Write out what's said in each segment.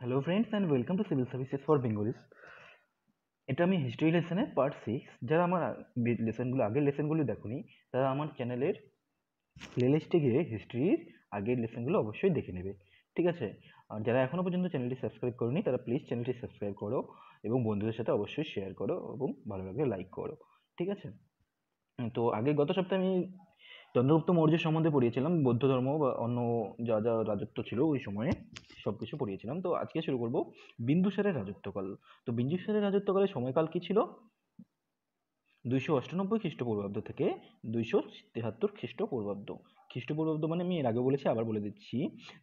Hello friends and welcome to civil services for Bengalese. এটা আমি history লেসনের part 6। যারা আমার লেসনগুলো আগের লেসনগুলো দেখোনি তারা আমার চ্যানেলের প্লেলিস্টে গিয়ে হিস্ট্রির আগের লেসনগুলো অবশ্যই দেখে নেবে, ঠিক আছে? আর যারা এখনও পর্যন্ত চ্যানেলটি সাবস্ক্রাইব করোনি তারা প্লিজ চ্যানেলটি সাবস্ক্রাইব করো এবং বন্ধুদের সাথে অবশ্যই শেয়ার করো এবং ভালো লাগলে লাইক করো, ঠিক আছে? তো আগে গত সপ্তাহে আমি চন্দ্রগুপ্ত মৌর্য সম্বন্ধে পড়িয়েছিলাম, বৌদ্ধ ধর্ম বা অন্য যা যা রাজত্ব ছিল ওই সময়ে সবকিছু পড়িয়েছিলাম। তো আজকে শুরু করব বিন্দুসারের রাজত্বকাল। তো বিন্দুসারের রাজত্বকালের সময়কাল কি ছিল? 298 খ্রিস্টপূর্বাব্দ থেকে 273 খ্রিস্টপূর্বাব্দ। খ্রিস্টপূর্বাব্দ মানে আমি এর আগে বলেছি, আবার বলে দিচ্ছি।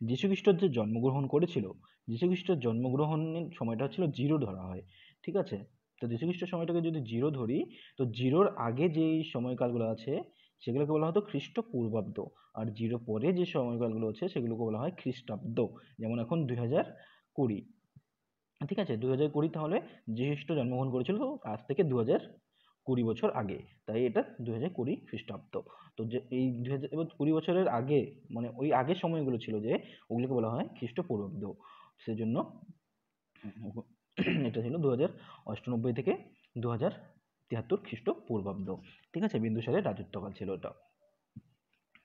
যীশুখ্রিস্ট যে জন্মগ্রহণ করেছিল, যীশুখ্রিস্টের জন্মগ্রহণের সময়টা ছিল জিরো ধরা হয়, ঠিক আছে? তো যীশুখ্রিস্টের সময়টাকে যদি জিরো ধরি, তো জিরোর আগে যেই সময়কালগুলো আছে সেগুলোকে বলা হতো খ্রিস্টপূর্বাব্দ, আর জিরো পরে যে সময়কালগুলো আছে সেগুলোকে বলা হয় খ্রিস্টাব্দ। যেমন এখন 2020, ঠিক আছে? 2020 তাহলে যীশুখ্রিস্ট জন্মগ্রহণ করেছিল তো আজ থেকে 2020 বছর আগে, তাই এটা 2020 খ্রিস্টাব্দ। তো যে এই 2020 বছরের আগে, মানে ওই আগের সময়গুলো ছিল যে, ওগুলোকে বলা হয় খ্রিস্টপূর্বাব্দ। সেজন্য এটা ছিল 2098 থেকে 2073 খ্রিস্টপূর্বাব্দ, ঠিক আছে? বিন্দুসারের রাজত্বকাল ছিল এটা।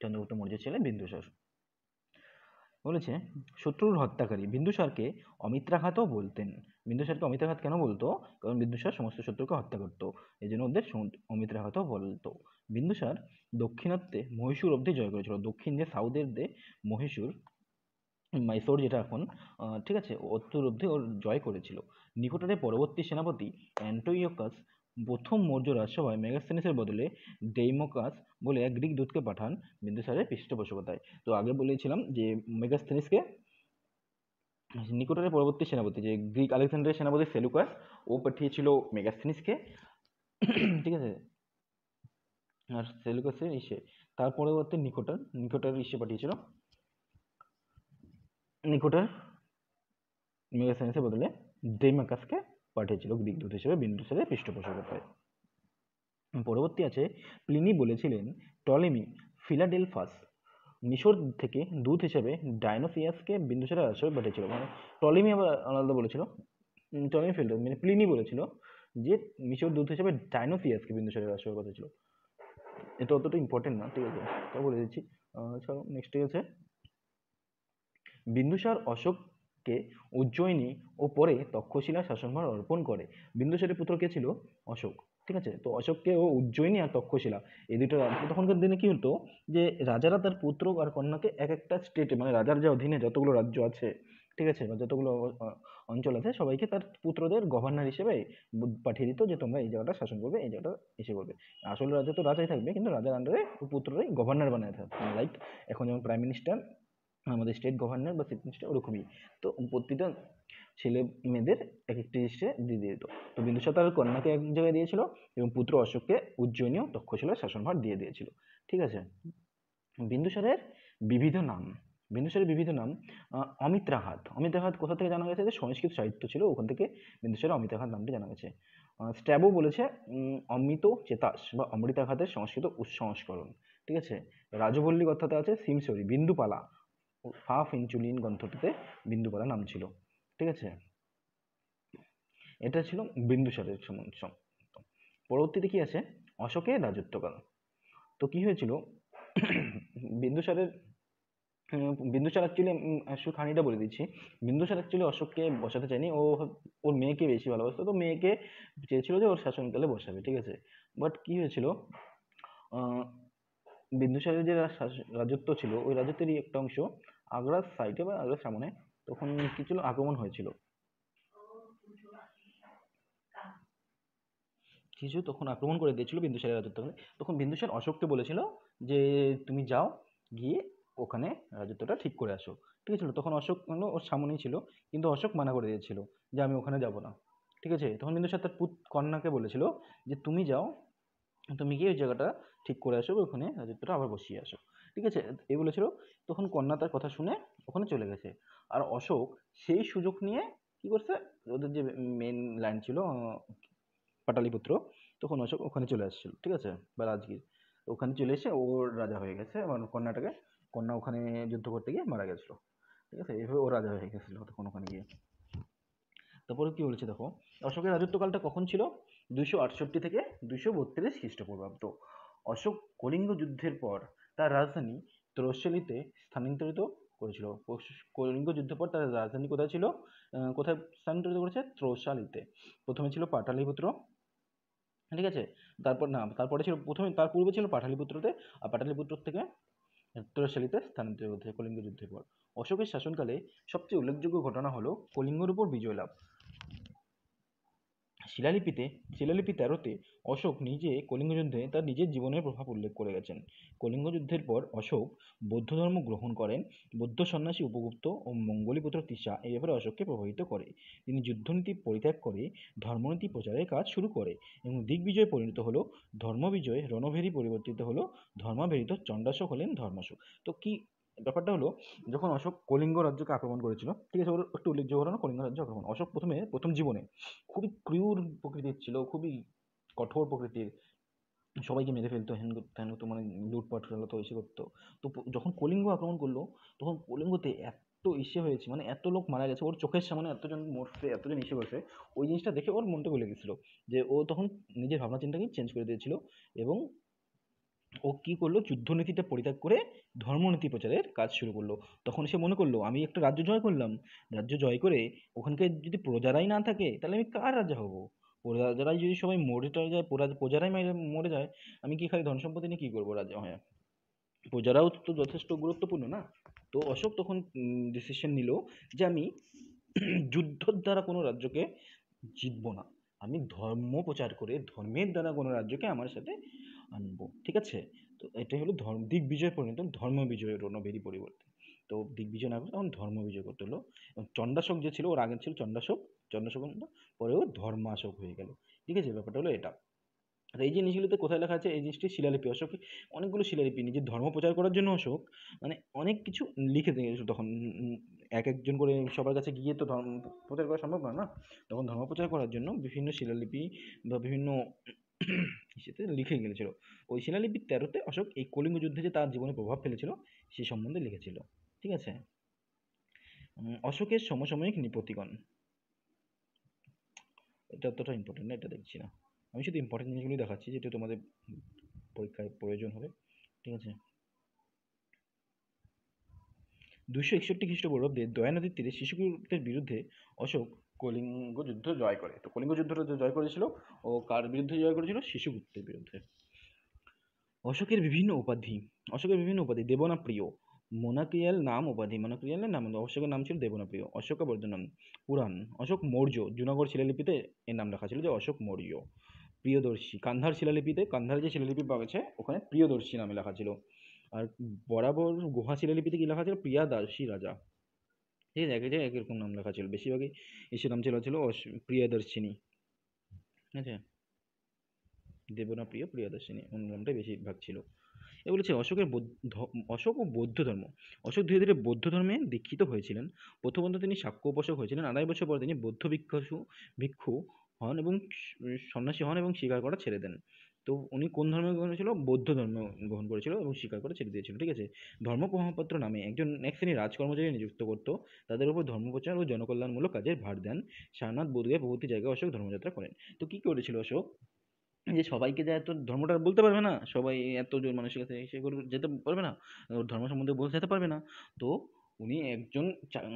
চন্দ্রগুপ্ত মৌর্য ছিলেন বিন্দুসার। বলেছে শত্রুর হত্যাকারী বিন্দুসারকে অমিত্রাঘাতও বলতেন। বিন্দুসারকে অমিত্রাঘাত কেন বলতো? কারণ বিন্দুসার সমস্ত শত্রুকে হত্যা করতো, এই জন্য ওদের অমিত্রাঘাতও বলতো। বিন্দুসার দক্ষিণাত্যে মহীশূর অবধি জয় করেছিল। দক্ষিণ যে সাউথের যে মহীশূর, মাইসোর যেটা এখন, ঠিক আছে, অতদূর অবধি ওর জয় করেছিল। নিকটরে পরবর্তী সেনাপতি অ্যান্টোইয়াকাস প্রথম মৌর্য রাজসভায় মেগাস্থেনিসের বদলে ডেইমোকাস বলে এক গ্রিক দূতকে পাঠান বিন্দুসারের পৃষ্ঠপোষকতায়। তো আগে বলেছিলাম যে মেগাস্থেনিসকে, নিকটরে পরবর্তী সেনাপতি যে গ্রিক আলেকজান্ডারের সেনাপতি সেলুকাস, ও পাঠিয়েছিল মেগাস্থেনিসকে, ঠিক আছে? আর সেলুকাসের তার পরবর্তী নিকটার পাঠিয়েছিল, নিকটার মেগাস্থেনিসের বদলে ডেইমাকাসকে পাঠিয়েছিল গ্রিক দূত হিসেবে বিন্দুসারের পৃষ্ঠপোষকতায়। পরবর্তী আছে প্লিনি বলেছিলেন টলেমি ফিলাডেলফাস মিশর থেকে দূত হিসেবে ডায়নোসিয়াসকে বিন্দুসারের রাজসভায় পাঠিয়েছিল। মানে টলেমি আবার আলাদা বলেছিল, টলেমি মানে প্লিনি বলেছিল যে মিশর দূত হিসেবে ডায়নোসিয়াসকে বিন্দুসারের রাজসভায় পাঠিয়েছিল। এটা অতটা ইম্পর্টেন্ট না, ঠিক আছে, তাও বলে দিচ্ছি। চলো নেক্সট আছে বিন্দুসার অশোককে উজ্জয়িনী ও পরে তক্ষশিলা শাসনভার অর্পণ করে। বিন্দুসারের পুত্র কে ছিল? অশোক, ঠিক আছে? তো অশোককে ও উজ্জয়িনী আর তক্ষশিলা এই দুটো রাজ্য, তখনকার দিনে কি হতো যে রাজারা তার পুত্র আর কন্যাকে এক একটা স্টেটে, মানে রাজার যে অধীনে যতগুলো রাজ্য আছে, ঠিক আছে, বা যতগুলো অঞ্চল আছে, সবাইকে তার পুত্রদের গভর্নর হিসেবে পাঠিয়ে দিত যে তোমরা এই জায়গাটা শাসন করবে, এই জায়গাটা এসে করবে। আসলে রাজা তো রাজাই থাকবে, কিন্তু রাজার আন্ডারে পুত্ররাই গভর্নর বানায় থাকবে, লাইক এখন যেমন প্রাইম মিনিস্টার আমাদের স্টেট গভর্নর বা চিফ মিনিস্টার, ওরকমই। তো প্রতিটা ছেলে মেয়েদের এক একটি লিস্টে দিয়ে দিত। তো বিন্দুসার তার কন্যাকে এক জায়গায় দিয়েছিল এবং পুত্র অশোককে উজ্জয়িনী ও তক্ষশিলার শাসনভার দিয়ে দিয়েছিল, ঠিক আছে? বিন্দুসারের বিবিধ নাম, বিন্দুসারের বিবিধ নাম, অমিত্রাঘাত। অমিত্রাঘাত কোথা থেকে জানা গেছে? যে সংস্কৃত সাহিত্য ছিল, ওখান থেকে বিন্দুসারের অমিত্রাঘাত নামটি জানা গেছে। স্ট্র্যাবো বলেছে অমৃত চেতাস বা অমৃতাঘাতের সংস্কৃত উৎসংস্করণ, ঠিক আছে? রাজবল্লী কথাতে আছে সিমসরি বিন্দুপালা, হাফ ইনচুলিন গ্রন্থটিতে বিন্দুপালা নাম ছিল, ঠিক আছে? এটা ছিল বিন্দুসারের সম্বন্ধে। পরবর্তীতে কি আছে? অশোকের রাজত্বকাল। তো কি হয়েছিল বিন্দুসারের, বিন্দুসার অ্যাকচুয়ালি, শুধু খানিটা বলে দিচ্ছি। বিন্দুসার অ্যাকচুয়ালি অশোককে বসাতে চায়নি, ও ওর মেয়েকে বেশি ভালোবাসতো, তো মেয়েকে চেয়েছিল যে ওর শাসনকালে বসাবে, ঠিক আছে? বাট কি হয়েছিল, বিন্দুসারের যে রাজত্ব ছিল, ওই রাজত্বেরই একটা অংশ আগ্রার সাইডে বা আগ্রার সামনে তখন কি ছিল, আক্রমণ হয়েছিল কিছু, তখন আক্রমণ করে দিয়েছিল বিন্দুসারের রাজত্বকালে। তখন বিন্দুসার অশোককে বলেছিল যে তুমি যাও, গিয়ে ওখানে রাজত্বটা ঠিক করে আসো, ঠিক আছে? তখন অশোক হলো ওর সামনেই ছিল, কিন্তু অশোক মানা করে দিয়েছিল যে আমি ওখানে যাব না, ঠিক আছে? তখন বিন্দুসার তার কন্যাকে বলেছিল যে তুমি যাও, তুমি গিয়ে ওই জায়গাটা ঠিক করে আসো, ওখানে রাজত্বটা আবার বসিয়ে আসো, ঠিক আছে? এই বলেছিল। তখন কন্যা তার কথা শুনে ওখানে চলে গেছে। আর অশোক সেই সুযোগ নিয়ে কি করছে, ওদের যে মেন লাইন ছিল পাটালিপুত্র, তখন অশোক ওখানে চলে আসছিল, ঠিক আছে, বা রাজগীর। ওখানে চলে এসে ওর রাজা হয়ে গেছে, এবং কন্যা ওখানে যুদ্ধ করতে গিয়ে মারা গেছিল, ঠিক আছে? এইভাবে ও রাজা হয়ে গেছিল তখন ওখানে গিয়ে। তারপরে কি বলেছে দেখো, অশোকের রাজত্বকালটা কখন ছিল? 268 থেকে 232 খ্রিস্টপূর্বাব্দ। অশোক কলিঙ্গ যুদ্ধের পর তার রাজধানী ত্রৈশালিতে স্থানান্তরিত করেছিল। কলিঙ্গ যুদ্ধের পর তার রাজধানী কোথায় ছিল? কোথায় স্থানান্তরিত করেছে? ত্রৈশালিতে। প্রথমে ছিল পাটালিপুত্র, ঠিক আছে, তারপর না, তারপরে ছিল প্রথমে, তার পূর্বে ছিল পাটালিপুত্রতে, আর পাটালিপুত্র থেকে ত্রৈশালিতে স্থানান্তরিত করেছে কলিঙ্গ যুদ্ধের পর। অশোকের শাসনকালে সবচেয়ে উল্লেখযোগ্য ঘটনা হলো কলিঙ্গের উপর বিজয় লাভ। শিলালিপি 13-তে অশোক নিজে কলিঙ্গ যুদ্ধে তার নিজের জীবনের প্রভাব উল্লেখ করে গেছেন। কলিঙ্গ যুদ্ধের পর অশোক বৌদ্ধ ধর্ম গ্রহণ করেন। বৌদ্ধ সন্ন্যাসী উপগুপ্ত ও মঙ্গলীপুত্র তিসা এই ব্যাপারে অশোককে প্রভাবিত করে। তিনি যুদ্ধনীতি পরিত্যাগ করে ধর্মনীতি প্রচারের কাজ শুরু করে এবং দিগ্বিজয়ে পরিণত হলো ধর্মবিজয়, রণভেরী পরিবর্তিত হলো ধর্মাভেরিত, চণ্ডাশোক হলেন ধর্মাশোক। তো কি ব্যাপারটা হলো, যখন অশোক কলিঙ্গ রাজ্যকে আক্রমণ করেছিল, ঠিক আছে, ওর একটু উল্লেখযোগ্য ঘটনা কলিঙ্গ রাজ্য আক্রমণ। অশোক প্রথম জীবনে খুবই ক্রূর প্রকৃতির ছিল, খুবই কঠোর প্রকৃতির, সবাইকে মেরে ফেলতো, হ্যান করতো ত্যান করতো, মানে লুটপাট চালাতো, এসে করতো। তো যখন কলিঙ্গ আক্রমণ করলো, তখন কলিঙ্গতে এত ইসে হয়েছে, মানে এত লোক মারা গেছে ওর চোখের সামনে, এতজন মরছে, এতজন ইসে করছে, ওই জিনিসটা দেখে ওর মনটা গলে গেছিলো, যে ও তখন নিজের ভাবনা চিন্তাকে চেঞ্জ করে দিয়েছিল এবং ও কি করলো, যুদ্ধনীতিটা পরিত্যাগ করে ধর্মনীতি প্রচারের কাজ শুরু করলো। তখন সে মনে করলো, আমি একটা রাজ্য জয় করলাম, রাজ্য জয় করে ওখানকার যদি প্রজারাই না থাকে তাহলে আমি কার রাজা হব? প্রজারাই যদি সবাই মরে টরে যায়, প্রজারাই মরে যায়, আমি কি খালি ধন সম্পত্তি নিয়ে কি করবো রাজা হয়ে? প্রজারাও তো যথেষ্ট গুরুত্বপূর্ণ না? তো অশোক তখন ডিসিশন নিল যে আমি যুদ্ধর দ্বারা কোনো রাজ্যকে জিতবো না, আমি ধর্ম প্রচার করে ধর্মের দ্বারা কোনো রাজ্যকে আমার সাথে আনবো, ঠিক আছে? তো এটাই হলো দিগ্বিজয় পরিণত ধর্ম বিজয়, রণভেরী পরিবর্তন। তো দিগ্বিজয় না করে তখন ধর্ম বিজয় করতে হলো। এবং চণ্ডাশোক যে ছিল, ওর আগে ছিল চণ্ডাশোক, চণ্ডাশোক পরে ও ধর্মাশোক হয়ে গেল, ঠিক আছে? ব্যাপারটা হলো এটা। আর এই জিনিসগুলোতে কোথায় লেখা আছে? এই জিনিসটি শিলালিপি। অশোক অনেকগুলো শিলালিপি নিজের ধর্ম প্রচার করার জন্য অশোক মানে অনেক কিছু লিখে দিয়েছিল তখন। এক একজন করে সবার কাছে গিয়ে তো ধর্ম প্রচার করা সম্ভব না, না? তখন ধর্ম প্রচার করার জন্য বিভিন্ন শিলালিপি বা বিভিন্ন ইসেতে লিখে গেছিল। ওই শিলালিপি 13-তে অশোক এই কলিঙ্গ যুদ্ধে যে তার জীবনে প্রভাব ফেলেছিল সে সম্বন্ধে লিখেছিল, ঠিক আছে? অশোকের সমসাময়িক নৃপতিগণ, এটা অতটা ইম্পর্টেন্ট না, এটা দেখছি না। আমি শুধু ইম্পর্টেন্ট জিনিসগুলি দেখাচ্ছি যেটা তোমাদের পরীক্ষায় প্রয়োজন হবে, ঠিক আছে? 261 খ্রিস্টপূর্বাব্দে দয়া নদীর তীরে শিশুগুপ্তের বিরুদ্ধে অশোক কলিঙ্গ যুদ্ধ জয় করে। তো কলিঙ্গ যুদ্ধটা যে জয় করেছিল, ও কার বিরুদ্ধে জয় করেছিল? শিশুগুপ্তের বিরুদ্ধে। অশোকের বিভিন্ন উপাধি। দেবনাপ্রিয়, মোনাক্রিয়ালের নাম, অশোকের নাম ছিল দেবনাপ্রিয়। অশোকাবর্ধনম, পুরাণ। অশোক মৌর্য, জুনাগড় শিলালিপিতে এর নাম লেখা ছিল যে অশোক মৌর্য। প্রিয়দর্শী, কান্ধার শিলালিপিতে, কান্ধার যে শিলালিপি পাওয়া গেছে ওখানে প্রিয়দর্শী নামে লেখা ছিল। আর বরাবর গুহা শিলালিপিতে কি লেখা ছিল? প্রিয়াদার্শী রাজা, ঠিক আছে? এক এক জায়গায় এক এরকম নাম লেখা ছিল, বেশিরভাগই এসে নাম ছিল প্রিয়দর্শিনী, ঠিক আছে? দেবনা প্রিয়, প্রিয়দর্শিনী নামটাই বেশিরভাগ ছিল। এ বলেছে অশোক ও বৌদ্ধ ধর্ম। অশোক ধীরে ধীরে বৌদ্ধ ধর্মে দীক্ষিত হয়েছিলেন। প্রথমত তিনি শাক্য উপাসক হয়েছিলেন। 2.5 বছর পর তিনি বৌদ্ধ ভিক্ষু হন এবং সন্ন্যাসী হন এবং স্বীকার করা ছেড়ে দেন। তো উনি কোন ধর্ম গ্রহণ করেছিল? বৌদ্ধ ধর্ম গ্রহণ করেছিল এবং স্বীকার করে ছেড়ে দিয়েছিল, ঠিক আছে? ধর্ম প্রমাণপত্র নামে এক শ্রেণীর রাজকর্মচারী নিযুক্ত করত, তাদের উপর ধর্মপ্রচার ও জনকল্যাণমূলক কাজের ভার দেন। সারনাথ, বোধগয়া প্রভৃতি জায়গায় অশোক ধর্মযাত্রা করেন। তো কি করেছিল অশোক? যে সবাইকে যে এত ধর্মটা বলতে পারবে না, সবাই এতজন মানুষের কাছে সে যেতে পারবে না, ওর ধর্ম সম্বন্ধে বলতে যেতে পারবে না। তো উনি একজন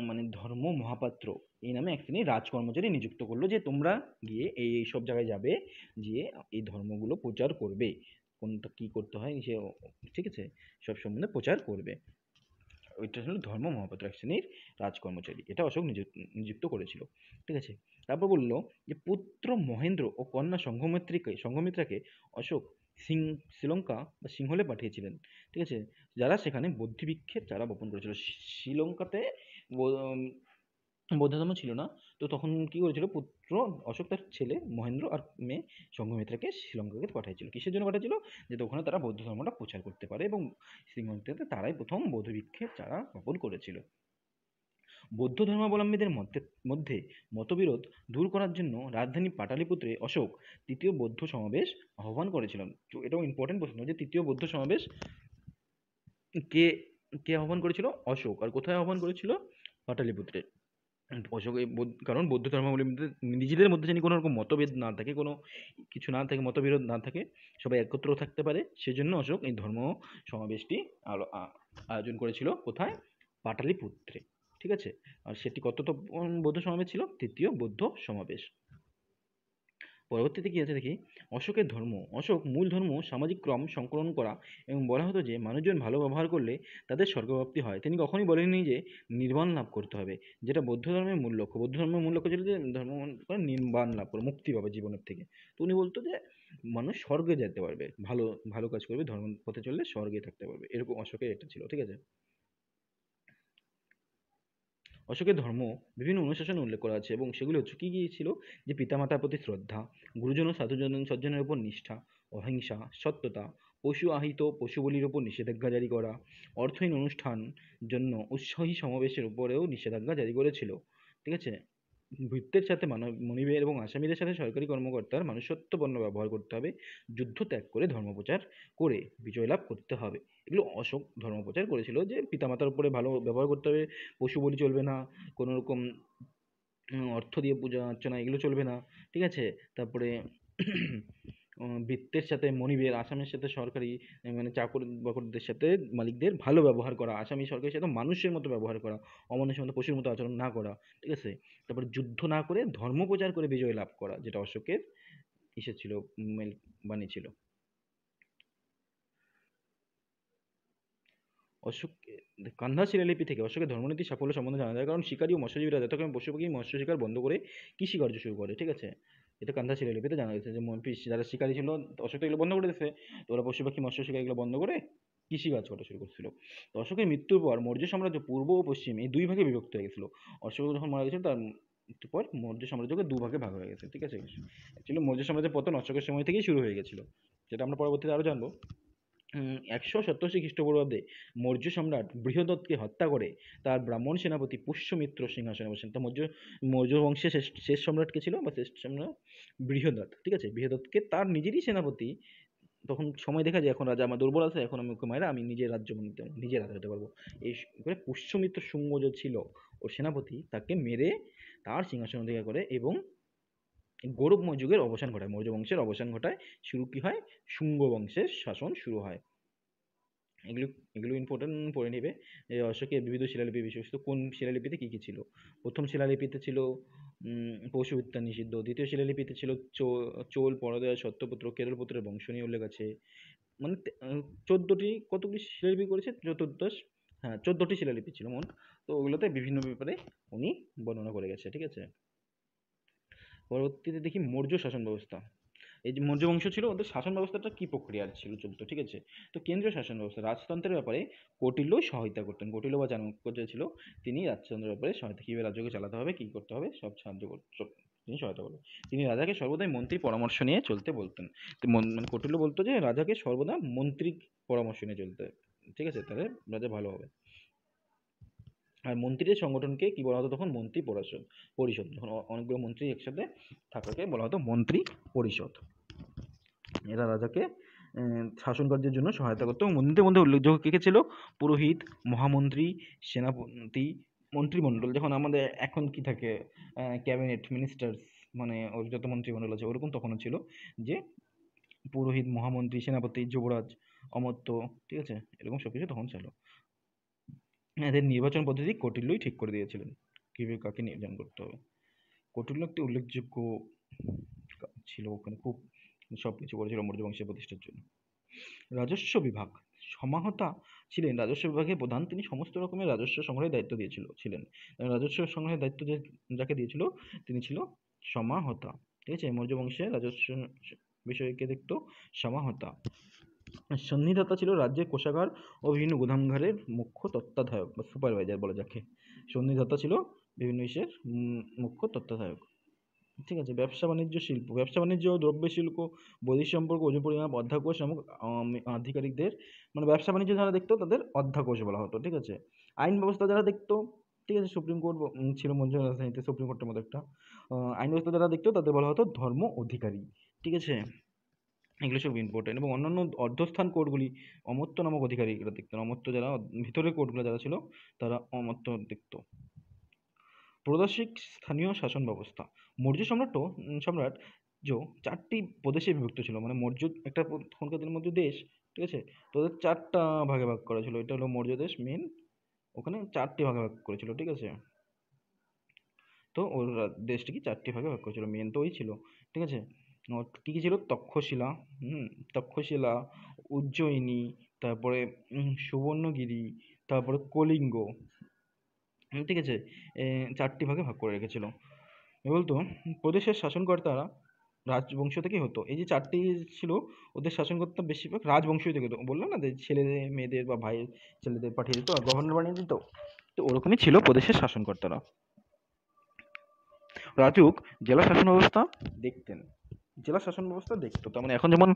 মানে ধর্ম মহাপাত্র এই নামে এক শ্রেণীর রাজকর্মচারী নিযুক্ত করলো, যে তোমরা গিয়ে এই সব জায়গায় যাবে, গিয়ে এই ধর্মগুলো প্রচার করবে, কোনটা কি করতে হয় সে, ঠিক আছে, সব সম্বন্ধে প্রচার করবে। ওইটা হলো ধর্ম মহাপাত্র, এক শ্রেণীর রাজকর্মচারী, এটা অশোক নিযুক্ত করেছিল, ঠিক আছে? তারপর বললো যে পুত্র মহেন্দ্র ও কন্যা সংঘমিত্রাকে অশোক শ্রীলঙ্কা বা সিংহলে পাঠিয়েছিলেন, ঠিক আছে? যারা সেখানে বৌদ্ধবৃক্ষের চারা বপন করেছিল। শ্রীলঙ্কাতে বৌদ্ধ ধর্ম ছিল না, তো তখন কি করেছিল, পুত্র অশোক তার ছেলে মহেন্দ্র আর মেয়ে সংঘমিত্রাকে শ্রীলঙ্কাকে পাঠিয়েছিল। কিসের জন্য পাঠিয়েছিল? যাতে ওখানে তারা বৌদ্ধ ধর্মটা প্রচার করতে পারে, এবং শ্রীলঙ্কাতে তারাই প্রথম বৌদ্ধ বৃক্ষের চারা বপন করেছিল। বৌদ্ধ ধর্মাবলম্বীদের মধ্যে মতবিরোধ দূর করার জন্য রাজধানী পাটালিপুত্রে অশোক তৃতীয় বৌদ্ধ সমাবেশ আহ্বান করেছিলেন। তো এটাও ইম্পর্টেন্ট প্রশ্ন যে তৃতীয় বৌদ্ধ সমাবেশ কে কে আহ্বান করেছিল? অশোক। আর কোথায় আহ্বান করেছিল? পাটালিপুত্রে। অশোক কারণ বৌদ্ধ ধর্মাবলম্বীদের নিজেদের মধ্যে যেন কোনো রকম মতভেদ না থাকে, কোনো কিছু না থাকে, মতবিরোধ না থাকে, সবাই একত্র থাকতে পারে, সেজন্য অশোক এই ধর্ম সমাবেশটি আয়োজন করেছিল কোথায়? পাটালিপুত্রে। ঠিক আছে, আর সেটি কততম বৌদ্ধ সমাবেশ ছিল? তৃতীয় বৌদ্ধ সমাবেশ। পরবর্তীতে কি আছে দেখি, অশোকের ধর্ম। অশোক মূল ধর্ম সামাজিক ক্রম সংকলন করা, এবং বলা হতো যে মানুষজন ভালো ব্যবহার করলে তাদের স্বর্গপ্রাপ্তি হয়। তিনি কখনোই বলেননি যে নির্বাণ লাভ করতে হবে, যেটা বৌদ্ধ ধর্মের মূল লক্ষ্য। বৌদ্ধ ধর্মের মূল লক্ষ্য ছিল যে ধর্ম করে নির্বাণ লাভ করে, মুক্তি পাবে জীবনের থেকে। তো উনি বলতো যে মানুষ স্বর্গে যেতে পারবে, ভালো ভালো কাজ করবে, ধর্ম পথে চললে স্বর্গে থাকতে পারবে, এরকম অশোকের এটা ছিল। ঠিক আছে, অশোকের ধর্ম বিভিন্ন অনুশাসনে উল্লেখ করা আছে, এবং সেগুলি হচ্ছে কী কী ছিল, যে পিতামাতার প্রতি শ্রদ্ধা, গুরুজন ও সাধুজন সজ্জনের উপর নিষ্ঠা, অহিংসা, সত্যতা, পশু আহিত পশু বলির উপর নিষেধাজ্ঞা জারি করা, অর্থহীন অনুষ্ঠান জন্য উৎসাহী সমাবেশের উপরেও নিষেধাজ্ঞা জারি করেছিল। ঠিক আছে, ভৃত্যের সাথে মনিবের এবং আসামিদের সাথে সরকারি কর্মকর্তার মনুষ্যত্বপূর্ণ ব্যবহার করতে হবে, যুদ্ধ ত্যাগ করে ধর্মপ্রচার করে বিজয় লাভ করতে হবে। এগুলো অশোক ধর্মপ্রচার করেছিল, যে পিতামাতার উপরে ভালো ব্যবহার করতে হবে, পশু বলি চলবে না, কোনো রকম অর্থ দিয়ে পূজা অর্চনা এগুলো চলবে না। ঠিক আছে, তারপরে ভৃত্যের সাথে মনিবের, আসামের সাথে সরকারি মানে চাকর বাকরদের সাথে মালিকদের ভালো ব্যবহার করা, আসামি সরকারের সাথে মানুষের মতো ব্যবহার করা, অমানুষের মতো পশুর মতো আচরণ না করা। ঠিক আছে, তারপরে যুদ্ধ না করে ধর্ম প্রচার করে বিজয় লাভ করা, যেটা অশোকের ইসে ছিল, বাণী ছিল। অশোক কান্ধার শিলালিপি থেকে অশোকের ধর্মনীতির সাফল্য সম্বন্ধে জানা যায়, কারণ শিকারী ও মৎস্যজীবীরা যথাক্রমে পশু পাখি মৎস্য শিকার বন্ধ করে কৃষিকার্য শুরু করে। ঠিক আছে, এটা কান্ধার শিলালিপিতে জানা গেছে যে যারা শিকারী ছিল, অশোক তো এগুলো বন্ধ করে দিয়েছে, তো ওরা পশু পাখি মৎস্য শিকার এগুলো বন্ধ করে কৃষিকাজ করা শুরু করছিল। তো অশোকের মৃত্যুর পর মৌর্য সাম্রাজ্য পূর্ব ও পশ্চিম এই দুই ভাগে বিভক্ত হয়ে গেছিল। অশোক যখন মারা গেছিল তার মৃত্যুর পর মৌর্য সাম্রাজ্যকে দুভাগে ভাগ হয়ে গেছে। ঠিক আছে, অ্যাকচুয়ালি মৌর্য সাম্রাজ্যের পতন অশোকের সময় থেকেই শুরু হয়ে গেছিল, যেটা আমরা পরবর্তীতে আরও জানবো। 187 খ্রিস্টপূর্বাব্দে মৌর্য সম্রাট বৃহদত্তকে হত্যা করে তার ব্রাহ্মণ সেনাপতি পুষ্যমিত্র সিংহাসনে বসেন। তো মৌর্য মৌর্য বংশের শেষ শেষ সম্রাট কে ছিল, বা শেষ সম্রাট বৃহদত্ত। ঠিক আছে, বৃহদত্তকে তার নিজেরই সেনাপতি, তখন সময় দেখা যায় এখন রাজা আমার দুর্বল আছে, এখন আমি ওকে মাইরা আমি নিজের রাজ্য নিজে রাজা হতে পারবো, এই করে পুষ্যমিত্র শুঙ্গ যে ছিল ওর সেনাপতি, তাকে মেরে তার সিংহাসন অধিকার করে এবং গৌরবময় যুগের অবসান ঘটায়, মৌর্য বংশের অবসান ঘটায়। শুরু কি হয়? শুঙ্গ বংশের শাসন শুরু হয়। এগুলো এগুলো ইম্পর্টেন্ট পড়ে নেবে। অশোকের বিবিধ শিলালিপি বিশেষত কোন শিলালিপিতে কী কী ছিল। প্রথম শিলালিপিতে ছিল পশু হত্যা নিষিদ্ধ। দ্বিতীয় শিলালিপিতে ছিল চোল, পরদয়া, সত্যপুত্র, কেরলপুত্রের বংশ নিয়ে উল্লেখ আছে। মানে 14টি কতগুলি শিলালিপি করেছে? চতুর্দশ, হ্যাঁ 14টি শিলালিপি ছিল মোট। তো ওগুলোতে বিভিন্ন ব্যাপারে উনি বর্ণনা করে গেছে। ঠিক আছে, পরবর্তীতে দেখি মৌর্য শাসন ব্যবস্থা। এই যে মৌর্য বংশ ছিল, ওদের শাসন ব্যবস্থাটা কি প্রক্রিয়ার ছিল চলতো। ঠিক আছে, তো কেন্দ্রীয় শাসন ব্যবস্থা, রাজতন্ত্রের ব্যাপারে কৌটিল্য সহায়তা করতেন। কৌটিল্য বা চাণক্য যে ছিল, তিনি রাজতন্ত্রের ব্যাপারে সহায়তা, কীভাবে রাজ্যকে চালাতে হবে, কী করতে হবে, সব সাহায্য সব তিনি সহায়তা করতেন। তিনি রাজাকে সর্বদাই মন্ত্রীর পরামর্শ নিয়ে চলতে বলতেন। তো মানে কৌটিল্য বলতো যে রাজাকে সর্বদা মন্ত্রীর পরামর্শ নিয়ে চলতে। ঠিক আছে, তাহলে রাজা ভালো হবে। আর মন্ত্রীদের সংগঠনকে কি বলা হতো তখন? মন্ত্রী পরিষদ। যখন অনেকগুলো মন্ত্রী একসাথে থাকাকে বলা হতো মন্ত্রী পরিষদ। এরা রাজাকে শাসন কার্যের জন্য সহায়তা করতো। মন্ত্রীদের মধ্যে উল্লেখযোগ্য কে কে ছিল? পুরোহিত, মহামন্ত্রী, সেনাপতি, মন্ত্রিমণ্ডল। যখন আমাদের এখন কি থাকে ক্যাবিনেট মিনিস্টার্স, মানে ওর যত মন্ত্রিমণ্ডল আছে ওরকম তখনও ছিল, যে পুরোহিত, মহামন্ত্রী, সেনাপতি, যুবরাজ, অমর্ত্য। ঠিক আছে, এরকম সব কিছু তখন ছিল। এদের নির্বাচন পদ্ধতি কৌটিল্যই ঠিক করে দিয়েছিলেন, কীভাবে কাকে নির্বাচন করতে হবে। কৌটিল্য একটি উল্লেখযোগ্য ছিল, ওখানে খুব সব কিছু করেছিল মৌর্য বংশের প্রতিষ্ঠার জন্য। রাজস্ব বিভাগ, সমাহতা ছিলেন রাজস্ব বিভাগের প্রধান। তিনি সমস্ত রকমের রাজস্ব সংগ্রহের দায়িত্ব ছিলেন। রাজস্ব সংগ্রহের দায়িত্ব যাকে দিয়েছিল তিনি ছিল সমাহতা। ঠিক আছে, মৌর্য বংশে রাজস্ব বিষয়কে দেখতো সমাহতা। সন্নিধাতা ছিল রাজ্যের কোষাগার ও বিভিন্ন গুদামঘরের মুখ্য তত্ত্বাবধায়ক বা সুপারভাইজার বলে যাকে। সন্নিধাতা ছিল বিভিন্ন ইসের মুখ্য তত্ত্বাবধায়ক। ঠিক আছে, ব্যবসা বাণিজ্য শিল্প, ব্যবসা বাণিজ্য, দ্রব্য শুল্ক, বৈদেশিক সম্পর্ক, ওজন পরিমাপ, অধ্যাকোষ নামক আধিকারিকদের, মানে ব্যবসা বাণিজ্য যারা দেখতো তাদের অধ্যাকোষ বলা হতো। ঠিক আছে, আইন ব্যবস্থা যারা দেখতো, ঠিক আছে, সুপ্রিম কোর্ট ছিল মৌর্য রাজধানীতে, সুপ্রিম কোর্টের মতো একটা আইন ব্যবস্থা যারা দেখতো তাদের বলা হতো ধর্ম অধিকারী। ঠিক আছে, এগুলো সব ইম্পর্টেন্ট। এবং অন্যান্য অর্ধস্থান কোর্টগুলি অমর্ত্য নামক অধিকারী এরা দেখতেন। অমর্ত্য যারা ভিতরের কোর্টগুলো যারা ছিল তারা অমর্ত্য দেখতো। প্রাদেশিক স্থানীয় শাসন ব্যবস্থা। মৌর্য সম্রাট চারটি প্রদেশে বিভক্ত ছিল, মানে মৌর্য একটা তখনকার দিনের মধ্যে দেশ, ঠিক আছে, তো ওদের চারটা ভাগে ভাগ করা ছিল। এটা হলো মৌর্য দেশ মেন, ওখানে চারটি ভাগে ভাগ করেছিল, ঠিক আছে। তো ওর দেশটিকে চারটি ভাগে ভাগ করেছিল, মেন তো ওই ছিল, ঠিক আছে। ওর কী কী ছিল? তক্ষশিলা, তক্ষশিলা, উজ্জয়িনী, তারপরে সুবর্ণগিরি, তারপরে কলিঙ্গ, ঠিক আছে। চারটি ভাগে ভাগ করে রেখেছিল। বলতো প্রদেশের শাসনকর্তারা রাজবংশ থেকে হতো। এই যে চারটি ছিল, ওদের শাসনকর্তা বেশিরভাগ রাজবংশ থেকে হতো। বললাম না যে ছেলেদের মেয়েদের বা ভাইয়ের ছেলেদের পাঠিয়ে দিত আর গভর্নর বানিয়ে দিত, তো ওরকমই ছিল প্রদেশের শাসনকর্তারা। রাজুক জেলা শাসন ব্যবস্থা দেখতেন, জেলা শাসন ব্যবস্থা দেখতো। তার মানে এখন যেমন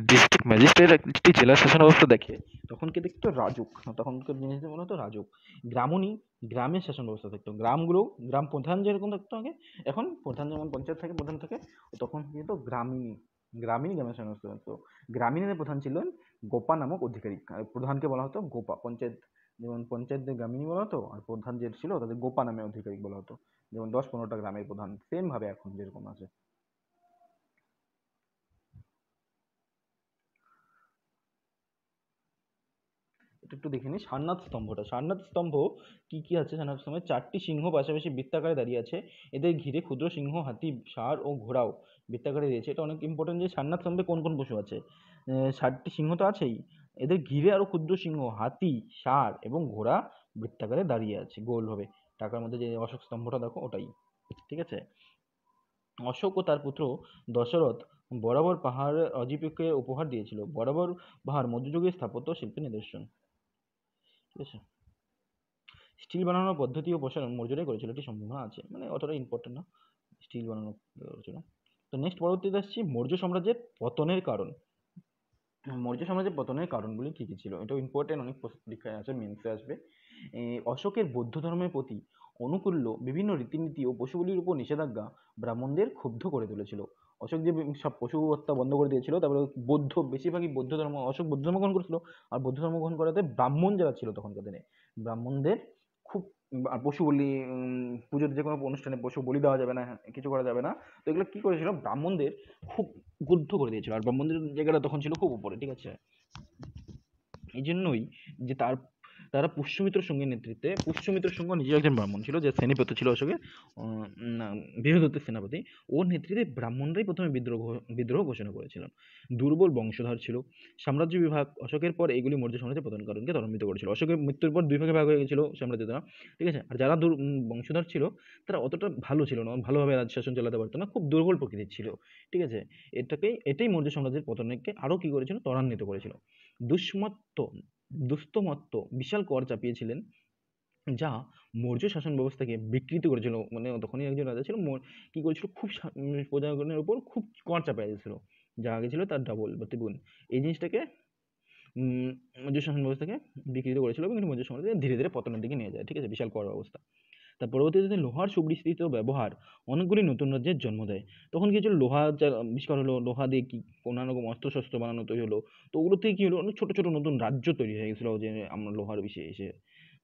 ডিস্ট্রিক্ট ম্যাজিস্ট্রেট একটি জেলা শাসন ব্যবস্থা দেখে, তখন কে দেখতো? রাজুক। তখনকার জিনিসটা মনে হতো রাজুক। গ্রামণী গ্রামের শাসন ব্যবস্থা দেখতো, গ্রামগুলো গ্রাম প্রধান যেরকম থাকতো আগে, এখন প্রধান যেমন পঞ্চায়েত থাকে, প্রধান থাকে, তখন কিন্তু গ্রামীণ গ্রামীণ গ্রামের শাসন ব্যবস্থা দেখতো। গ্রামীণের প্রধান ছিলেন গোপা নামক অধিকারী, আর প্রধানকে বলা হতো গোপা। পঞ্চায়েত যেমন পঞ্চায়েতদের গ্রামীণী বলা হতো, আর প্রধান যে ছিল তাদের গোপা নামে অধিকারী বলা হতো। যেমন 10-15টা গ্রামের প্রধান, সেম ভাবে এখন যেরকম আছে। এটা একটু দেখে নিই। সারনাথ স্তম্ভ কি কি আছে? সারনাথ স্তম্ভে চারটি সিংহ পাশাপাশি বৃত্তাকারে দাঁড়িয়ে আছে, এদের ঘিরে ক্ষুদ্র সিংহ, হাতি, ষাঁড় ও ঘোড়াও বৃত্তাকারে দিয়েছে। এটা অনেক ইম্পর্টেন্ট যে সারনাথ স্তম্ভে কোন কোন পশু আছে। 60টি সিংহ তো আছেই, এদের ঘিরে আরো ক্ষুদ্র সিংহ, হাতি, ষাঁড় এবং ঘোড়া বৃত্তাকারে দাঁড়িয়ে আছে গোলভাবে। টাকার মধ্যে যে অশোক স্তম্ভটা দেখো ওটাই, ঠিক আছে। অশোক ও তার পুত্র দশরথ বরাবর পাহাড় অজিতকে উপহার দিয়েছিল। বরাবর পাহাড় মধ্যযুগীয় স্থাপত্য শিল্পের নিদর্শন, ঠিক আছে। স্টিল বানানোর পদ্ধতি ও প্রসারণ মৌর্যরাই করেছিল, এটি সম্ভাবনা আছে, মানে অতটা ইম্পর্টেন্ট না স্টিল বানানো করেছিল। তো নেক্সট পরবর্তীতে আসছি মৌর্য সাম্রাজ্যের পতনের কারণ। মৌর্য সাম্রাজ্যের পতনের কারণগুলি কী কী ছিল? এটাও ইম্পর্টেন্ট, অনেক পরীক্ষায় আছে, মেন্সে আসবে। অশোকের বৌদ্ধ ধর্মের প্রতি অনুকূল্য বিভিন্ন রীতিনীতি ও পশুগুলির উপর নিষেধাজ্ঞা ব্রাহ্মণদের ক্ষুব্ধ করে তুলেছিল। অশোক যে সব পশু হত্যা বন্ধ করে দিয়েছিল, তারপরে বেশিরভাগই বৌদ্ধ ধর্ম, অশোক বৌদ্ধ ধর্ম গ্রহণ করেছিল, আর বৌদ্ধ ধর্ম গ্রহণ করাতে ব্রাহ্মণ যারা ছিল তখনকার দিনে, ব্রাহ্মণদের খুব পশু বলি, পুজোর যে কোনো অনুষ্ঠানে পশু বলি দেওয়া যাবে না, কিছু করা যাবে না, তো এগুলো কি করেছিল? ব্রাহ্মণদের খুব ক্রুদ্ধ করে দিয়েছিল, আর ব্রাহ্মণদের জায়গাটা তখন ছিল খুব উপরে, ঠিক আছে। এই জন্যই যে তারা পুষ্যমিত্র সঙ্গের নেতৃত্বে, পুষ্যমিত্র সঙ্গ নিজে একজন ব্রাহ্মণ ছিল, যে সেনাপতি ছিল অশোকের, বৃহদত্তের সেনাপতি, ওর নেতৃত্বে ব্রাহ্মণরাই প্রথমে বিদ্রোহ ঘোষণা করেছিলেন। দুর্বল বংশধর ছিল। সাম্রাজ্য বিভাগ অশোকের পর এগুলি মৌর্য সাম্রাজ্যের পতন কারণকে ত্বরান্বিত করেছিল। অশোকের মৃত্যুর পর দুই ভাগে ভাগ হয়ে গেছিল সাম্রাজ্যটা, ঠিক আছে। আর যারা বংশধর ছিল তারা অতটা ভালো ছিল না, ভালোভাবে রাজ শাসন চালাতে পারতো না, খুব দুর্বল প্রকৃতির ছিল, ঠিক আছে। এটাই মৌর্য সাম্রাজ্যের পতনকে আরো কি করেছিল? ত্বরান্বিত করেছিল। দুষ্মত্ত দুস্তমত্ত বিশাল কর চাপিয়েছিলেন, যা মৌর্য শাসন ব্যবস্থাকে বিকৃত করেছিল। মানে তখনই একজন রাজা ছিল, কি করেছিল? খুব প্রজাগণের উপর খুব কর চাপিয়ে দিয়েছিল, যা আগে ছিল তার ডাবল বা দ্বিগুণ। এই জিনিসটাকে মৌর্য শাসন ব্যবস্থাকে বিকৃত করেছিল, এবং মৌর্য সমাজকে ধীরে ধীরে পতনের দিকে নিয়ে যায়, ঠিক আছে, বিশাল কর ব্যবস্থা। তার পরবর্তীতে লোহার সুবিস্তৃত ব্যবহার অনেকগুলি নতুন রাজ্যের জন্ম দেয়। তখন কি হচ্ছিল? লোহা আবিষ্কার হলো, লোহা দিয়ে কি নানা রকম অস্ত্র শস্ত্র বানানো তৈরি হলো, তো ওগুলো থেকে কি হলো? অনেক ছোট ছোট নতুন রাজ্য তৈরি হয়ে গেছিলো, যে আমরা লোহার বিষয়ে এসে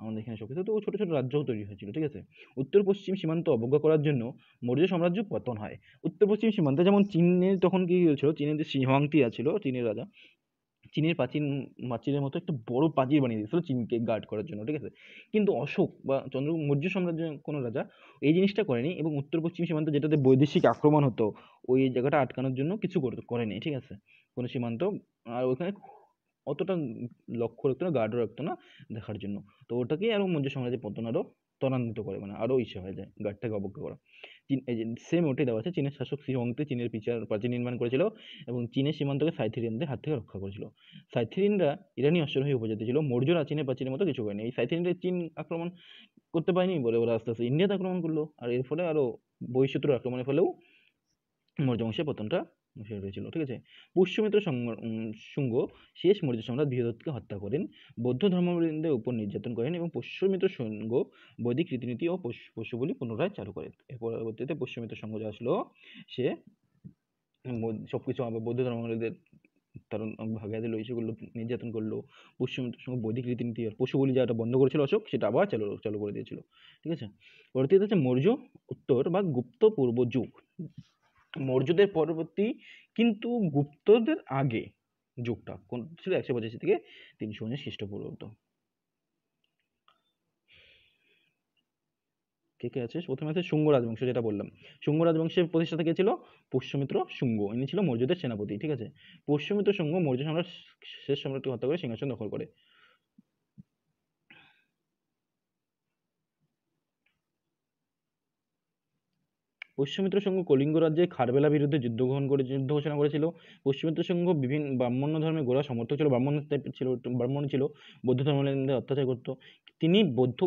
আমাদের এখানে সবকিছু, তো ছোট ছোট রাজ্যও তৈরি হয়েছিল, ঠিক আছে। উত্তর পশ্চিম সীমান্ত অবজ্ঞা করার জন্য মৌর্য সাম্রাজ্য পতন হয়। উত্তর পশ্চিম সীমান্তে যেমন চীনের তখন কি হয়েছিল, চীনের যে শিহুয়াংতি ছিল, চীনের রাজা, চীনের প্রাচীরের মতো একটা বড় প্রাচীর বানিয়ে দিয়েছিল চীনকে গার্ড করার জন্য, ঠিক আছে। কিন্তু অশোক বা চন্দ্রগুপ্ত মৌর্য সাম্রাজ্যের কোনো রাজা এই জিনিসটা করেনি, এবং উত্তর পশ্চিম সীমান্ত যেটাতে বৈদেশিক আক্রমণ হতো, ওই জায়গাটা আটকানোর জন্য কিছু করেনি, ঠিক আছে, কোনো সীমান্ত। আর ওখানে অতটা লক্ষ্য রাখতো না, গার্ডও রাখতো না দেখার জন্য, তো ওটাকেই আরো মৌর্য সাম্রাজ্যের পতন আরো ত্বরান্বিত করে, মানে আরো ইসে হয়ে যায় গার্ডটাকে অবজ্ঞা করা। চীন, এই যে সেম ওটাই দেওয়া আছে, চীনের শাসক শি হোংতে চীনের প্রাচীর নির্মাণ করেছিল, এবং চীনের সীমান্তকে সাইথিরিয়ানদের হাত থেকে রক্ষা করেছিল। সাইথিরিয়ানরা ইরানি অশ্বারোহী উপজাতি ছিল, মৌর্যরা চীনের প্রাচীরের মতো কিছু করেনি। এই সাইথিরিয়ানরা চীন আক্রমণ করতে পারেনি বলে ওরা আস্তে আস্তে ইন্ডিয়াতে আক্রমণ করলো, আর এর ফলে আরো বহিঃশত্রুর আক্রমণের ফলেও মৌর্য বংশের পতনটা হয়েছিল, ঠিক আছে। পুষ্যমিত্র শুঙ্গ শেষ মৌর্য সম্রাট বৃহদত্তকে হত্যা করেন, বৌদ্ধ ধর্মাবলম্বীদের উপর নির্যাতন করেন, এবং পুষ্যমিত্র শুঙ্গ বৈদিক রীতিনীতি ও পশু বলি পুনরায় চালু করেন। এর পরবর্তীতে পুষ্যমিত্র শুঙ্গ যা আসলো, সে সবকিছু বৌদ্ধ ধর্মাবলম্বীদের তারা ভাগিয়ে দিল, ইসে করলো, নির্যাতন করলো। পুষ্যমিত্রের সঙ্গে বৈদিক রীতিনীতি আর পশু বলি যেটা বন্ধ করেছিল অশোক, সেটা আবার চালু চালু করে দিয়েছিল। ঠিক আছে, পরবর্তীতে হচ্ছে মৌর্য উত্তর বা গুপ্ত পূর্ব যুগ। মৌর্যদের পরবর্তী কিন্তু গুপ্তদের আগে যুগটা কোন ছিল? 185 থেকে 319 খ্রিস্টপূর্বাব্দ। কে কে আছে? প্রথমে আছে শুঙ্গ রাজবংশ, যেটা বললাম। শুঙ্গ রাজবংশের প্রতিষ্ঠাতা কে ছিল? পুষ্যমিত্র শুঙ্গ, ইনি ছিল মৌর্যদের সেনাপতি। ঠিক আছে, পুষ্যমিত্র শুঙ্গ মৌর্য সম্রাট শেষ সম্রাটকে হত্যা করে সিংহাসন দখল করে। পুষ্যমিত্র শুঙ্গ কলিঙ্গ রাজ্যে খারবেলা বিরুদ্ধে যুদ্ধ ঘোষণা করেছিল। পুষ্যমিত্র শুঙ্গ বিভিন্ন ব্রাহ্মণ্য ধর্মে গোড়া সমর্থক ছিল, ব্রাহ্মণ টাইপের ছিল, ব্রাহ্মণ ছিল, বৌদ্ধ ধর্মাবলম্বীদের অত্যাচার করতো। তিনি বৌদ্ধ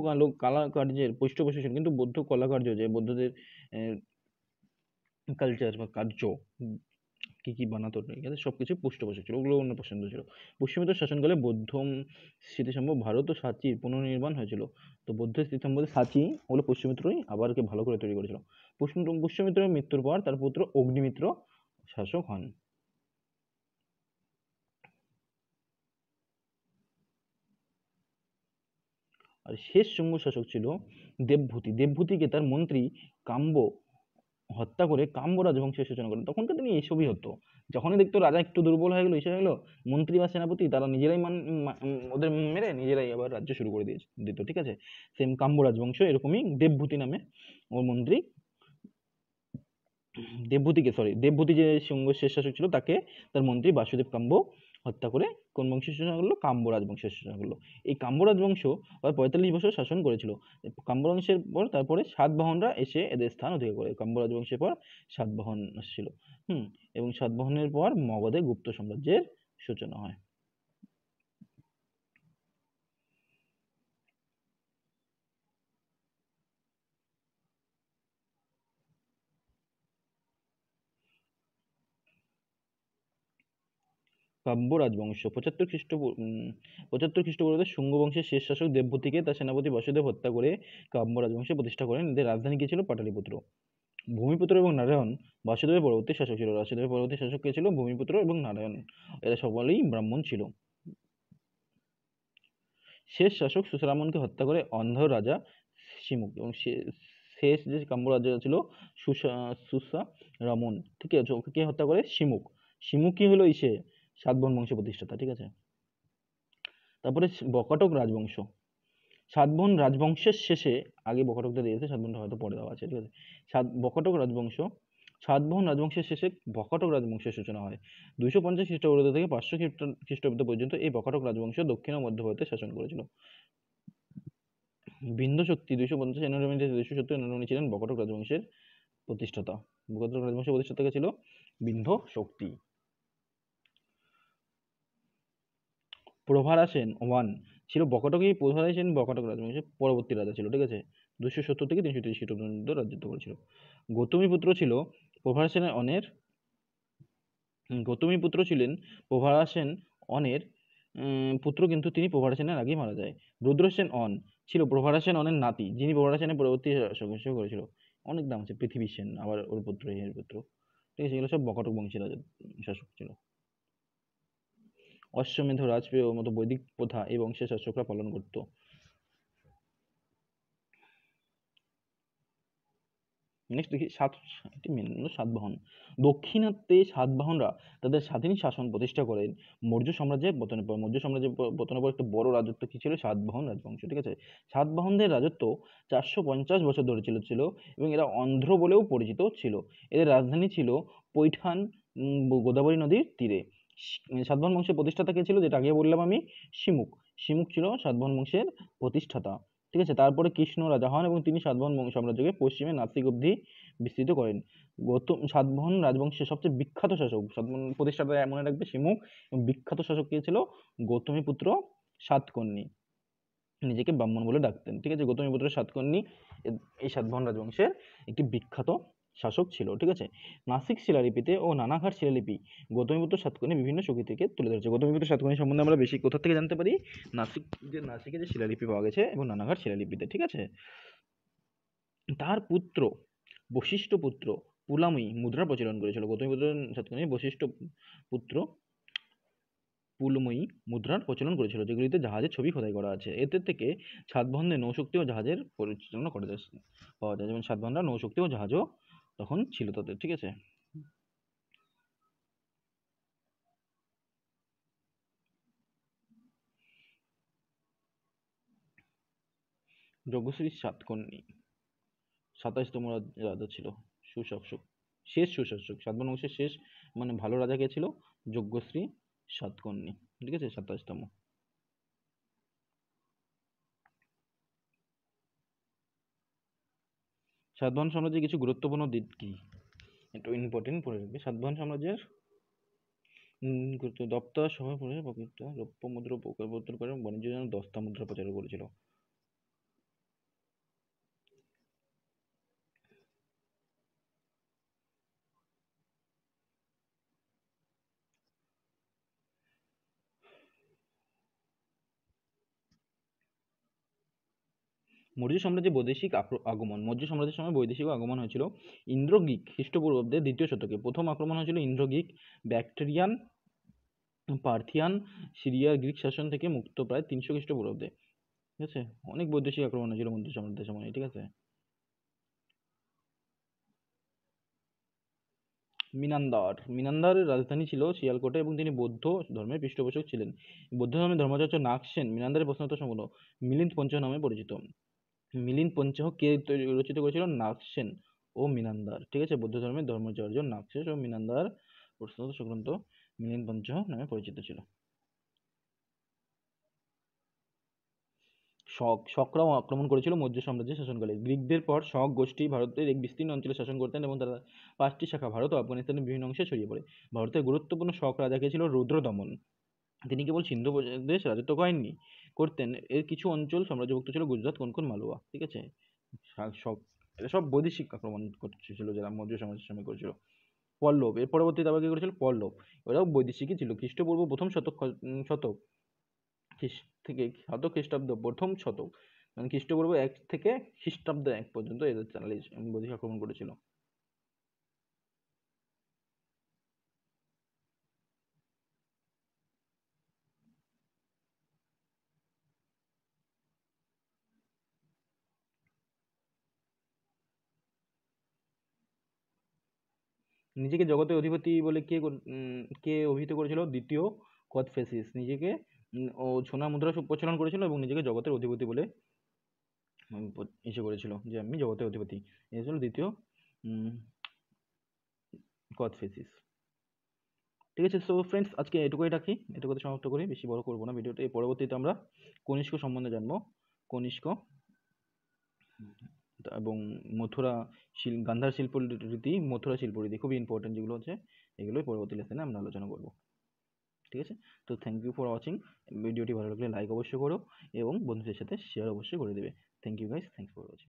কালাকার্যের পৃষ্ঠপোষক ছিলেন, কিন্তু বৌদ্ধ কলাকার্য যে বৌদ্ধদের কালচার বা কার্য কি কি বানাতো, ঠিক আছে, সবকিছু পৃষ্ঠপোষক ছিল, ওগুলো অন্য পছন্দ ছিল। পুষ্যমিত্র শাসনকালে বৌদ্ধ স্মৃতিস্তম্ভ ভারত ও সাঁচির পুনর্নির্মাণ হয়েছিল। তো বৌদ্ধ স্মৃতিস্তম্ভ সাঁচি ওগুলো পুষ্যমিত্রই আবার কে ভালো করে তৈরি করেছিল। পুষ্যমিত্রের মৃত্যুর পর তার পুত্র অগ্নিমিত্র শাসক হন। আর শেষ শুঙ্গ শাসক ছিল দেবভূতি। দেবভূতিকে তার মন্ত্রী কাম্ব হত্যা করে কাম্ব রাজবংশের সূচনা করেন। তখনকার দিনে এইসবই হতো, যখনই দেখতো রাজা একটু দুর্বল হয়ে গেলো, এসে গেলো, মন্ত্রী বা সেনাপতি তারা নিজেরাই ওদের মেরে নিজেরাই আবার রাজ্য শুরু করে দিত। ঠিক আছে, সেম কাম্ব রাজবংশ এরকমই দেবভূতি নামে ওর মন্ত্রী, দেবভূতি যে শুঙ্গ শেষ শাসক ছিল তাকে তার মন্ত্রী বাসুদেব কাম্ব হত্যা করে কোন বংশের সূচনা করলো? কাম্ব রাজবংশের সূচনা করলো। এই কাম্ব রাজবংশ 45 বছর শাসন করেছিল। কাম্ব বংশের পর তারপরে সাতবাহনরা এসে এদের স্থান অধিকার করে। কাম্ব রাজবংশের পর সাতবাহন আসছিল। এবং সাতবাহনের পর মগধে গুপ্ত সাম্রাজ্যের সূচনা হয়। কাব্য রাজবংশ 75 খ্রিস্টপূর্বাব্দে শুঙ্গ বংশের শেষ শাসক দেবভূতিকে তার সেনাপতি বসুদেব হত্যা করে কাব্য রাজবংশ প্রতিষ্ঠা করেন। এদের রাজধানী কি ছিল? পাটলিপুত্র। ভূমিপুত্র এবং নারায়ণ বাসুদেবের পরবর্তী শাসক ছিল। বাসুদেবের পরবর্তী শাসক কে ছিল? ভূমিপুত্র এবং নারায়ণ, এরা সকলেই ব্রাহ্মণ ছিল। শেষ শাসক সুসরামনকে হত্যা করে অন্ধ রাজা শিমুক, এবং শেষ যে কাম্য রাজা ছিল সুসা রামন, ঠিক আছে, ওকে কে হত্যা করে? শিমুক। শিমুক কি হলো? ইসে সাতবাহন বংশের প্রতিষ্ঠাতা। ঠিক আছে, তারপরে বকাটক রাজবংশ। সাতবাহন রাজবংশের শেষে, আগে বকাটকদের দিয়েছে, সাতবাহনটা হয়তো পরে দেওয়া আছে। ঠিক আছে, বকাটক রাজবংশ, সাতবাহন রাজবংশের শেষে বকাটক রাজবংশের সূচনা হয়। 250 খ্রিস্টপূর্বাব্দ থেকে 500 খ্রিস্টাব্দ পর্যন্ত এই বকাটক রাজবংশ দক্ষিণ ও মধ্য ভারতে শাসন করেছিল। বিন্ধ্য শক্তি 250 থেকে 270 ছিলেন বকাটক রাজবংশের প্রতিষ্ঠাতা। বকাটক রাজবংশের প্রতিষ্ঠাতা ছিল বিন্ধ্য শক্তি। প্রভারা সেন ওয়ান ছিল বকাটকই, প্রভারা সেন বকাটক রাজবংশের পরবর্তী রাজা ছিল। ঠিক আছে, 270 থেকে 330 খ্রিস্টাব্দ পর্যন্ত রাজত্ব করেছিল। গৌতমীপুত্র ছিল প্রভারা সেনের অনের, গৌতমীপুত্র ছিলেন প্রভারা সেন অনের পুত্র, কিন্তু তিনি প্রভারা সেনের আগেই মারা যায়। রুদ্রসেন অন ছিল প্রভারা সেন অনের নাতি, যিনি প্রভারা সেনের পরবর্তী শাসক হিসেবে করেছিল। অনেক নাম আছে, পৃথিবী সেন আবার ওর পুত্র, এর পুত্র। ঠিক আছে, এগুলো সব বকাটক বংশী রাজা শাসক ছিল। অশ্বমেধ রাজপেয় মতো বৈদিক প্রথা এই বংশের শাসকরা পালন করত। নেক্সট দেখি সাতবাহন। দক্ষিণাত্যে সাতবাহনরা তাদের স্বাধীন শাসন প্রতিষ্ঠা করেন মৌর্য সাম্রাজ্যের পতনের পর। মৌর্য সাম্রাজ্যের পতনের পর একটা বড় রাজত্ব কি ছিল? সাতবাহন রাজবংশ। ঠিক আছে, সাতবাহনদের রাজত্ব 450 বছর ধরে ছিল এবং এরা অন্ধ্র বলেও পরিচিত ছিল। এদের রাজধানী ছিল পৈঠান, গোদাবরী নদীর তীরে। সাতবাহন বংশের প্রতিষ্ঠাতা কে ছিল? যেটা আগে বললাম আমি, শিমুক। শিমুক ছিল সাতবাহন বংশের প্রতিষ্ঠাতা। ঠিক আছে, তারপরে কৃষ্ণ রাজা হন এবং তিনি সাতবাহন সাম্রাজ্যকে পশ্চিমে নাসিক অবধি বিস্তৃত করেন। সাতবাহন রাজবংশের সবচেয়ে বিখ্যাত শাসক, সাতবাহন প্রতিষ্ঠাতা মনে রাখবে শিমুক, এবং বিখ্যাত শাসক কে ছিল? গৌতমীপুত্র সাতকর্ণী, নিজেকে ব্রাহ্মণ বলে ডাকতেন। ঠিক আছে, গৌতমীপুত্র সাতকর্ণী এই সাতবাহন রাজবংশের একটি বিখ্যাত শাসক ছিল। ঠিক আছে, নাসিক শিলালিপিতে ও নানাঘাট শিলালিপি গৌতমীপুত্র সাতকর্ণী বিভিন্ন শক্তি থেকে তুলে ধরেছে। গৌতমীপুত্র সাতকর্ণী সম্বন্ধে আমরা বেশি কোথা থেকে জানতে পারি? নাসিকে যে শিলালিপি পাওয়া গেছে এবং নানাঘাট শিলালিপিতে। ঠিক আছে, তার পুত্র বশিষ্ঠ পুত্র পুলাময়ী মুদ্রা প্রচলন করেছিল। গৌতমীপুত্র সাতকর্ণী বশিষ্ঠ পুত্র পুলময়ী মুদ্রার প্রচলন করেছিল, যেগুলিতে জাহাজের ছবি খোদাই করা আছে। এতে থেকে সাতবাহনে নৌশক্তি ও জাহাজের পরিচালনা করা পাওয়া যায়, যেমন সাতবাহনরা নৌশক্তি ও জাহাজও তখন ছিল তাদের, ঠিক আছে। যজ্ঞশ্রী সাতকর্ণী 27তম রাজা ছিল, সুশাসক, শেষ সুশাসক। সাতবাহন বংশের শেষ মানে ভালো রাজা কে ছিল? যজ্ঞশ্রী সাতকর্ণী, ঠিক আছে, 27তম। সাতবাহন সাম্রাজ্যের কিছু গুরুত্বপূর্ণ দিক কি, একটু ইম্পর্টেন্ট পড়ে রাখবে। সাতবাহন সাম্রাজ্যের দপ্তর সভা পড়ে প্রকৃত রৌপ্য মুদ্রা প্রবর্তন করে বাণিজ্যের জন্য দস্তা মুদ্রা প্রচার করেছিল। মৌর্য সাম্রাজ্যে বৈদেশিক আগমন। মৌর্য সাম্রাজ্যের সময় বৈদেশিক আগমন হয়েছিল ইন্দ্রগিক খ্রিস্টপূর্বাব্দে 2য় শতকে। প্রথম আক্রমণ হয়েছিল ইন্দ্রগিক, ব্যাকট্রিয়ান, পার্থিয়ান, সিরিয়ার গ্রিক শাসন থেকে মুক্ত প্রায় 300 খ্রিস্টপূর্বাব্দে, ঠিক আছে। অনেক বৈদেশিক আক্রমণ হয়েছিল মৌর্য সাম্রাজ্যের সময়, ঠিক আছে। মিনান্দারের রাজধানী ছিল শিয়ালকোটে এবং তিনি বৌদ্ধ ধর্মের পৃষ্ঠপোষক ছিলেন। বৌদ্ধ ধর্মের ধর্মাচার্য নাগসেন মিনান্দারের প্রশ্নোত্তর সম্পূর্ণ মিলিন্দ পঞ্চহ নামে পরিচিত। মিলিন্দ পঞ্চহ কে রচিত করেছিল? নাগসেন ও মিনান্দার, ঠিক আছে। বৌদ্ধ ধর্মের ধর্মাচার্য নাগসেন ও মিনান্দার প্রশ্নোত্তর সংক্রান্ত মিলিন্দ পঞ্চহ নামে পরিচিত ছিল। শকরাও আক্রমণ করেছিল মৌর্য সাম্রাজ্যের শাসনকালে। গ্রিকদের পর শক গোষ্ঠী ভারতের এক বিস্তীর্ণ অঞ্চলে শাসন করতেন এবং তারা 5টি শাখা ভারত ও আফগানিস্তানের বিভিন্ন অংশে ছড়িয়ে পড়ে। ভারতের গুরুত্বপূর্ণ শক রাজা কে ছিল? রুদ্রদমন। তিনি কেবল সিন্ধু প্রদেশ রাজত্ব করতেন, এর কিছু অঞ্চল সাম্রাজ্যভুক্ত ছিল গুজরাট, কোনকন, মালওয়া, ঠিক আছে। শক এরা সব বৈদেশিক আক্রমণ করছিল যারা মৌর্য সাম্রাজ্যের সময় করেছিল। পল্লব এর পরবর্তীতে আবার কি করেছিল? পল্লব ওরাও বৈদেশিকই ছিল। খ্রিস্টপূর্ব প্রথম শতক থেকে খ্রিস্টাব্দ প্রথম শতক, মানে খ্রিস্টপূর্ব 1 থেকে খ্রিস্টাব্দ 1 পর্যন্ত এদের বৈদেশিক আক্রমণ করেছিল। নিজেকে জগতের অধিপতি বলে কে অভিহিত করেছিল? দ্বিতীয় কোদফেসিস নিজেকে ও সোনা মুদ্রা প্রচলন করেছিল এবং নিজেকে জগতের অধিপতি বলে করেছিল যে আমি জগতের অধিপতি। এই ছিল দ্বিতীয় কোদফেসিস, ঠিক আছে। সো ফ্রেন্ডস, আজকে এটুকুই রাখি, এটুকুতে সমাপ্ত করি, বেশি বড় করবো না ভিডিওটা। এর পরবর্তীতে আমরা কনিষ্ক সম্বন্ধে জানবো। কনিষ্ক এবং মথুরা গান্ধার শিল্প রীতি, মথুরা শিল্প রীতি খুবই ইম্পর্টেন্ট, যেগুলো হচ্ছে এগুলোই পরবর্তী লেসনে আমরা আলোচনা করবো, ঠিক আছে। তো থ্যাংক ইউ ফর ওয়াচিং। ভিডিওটি ভালো লাগলে লাইক অবশ্যই করো এবং বন্ধুদের সাথে শেয়ার অবশ্যই করে দেবে। Thank you guys, thanks for watching.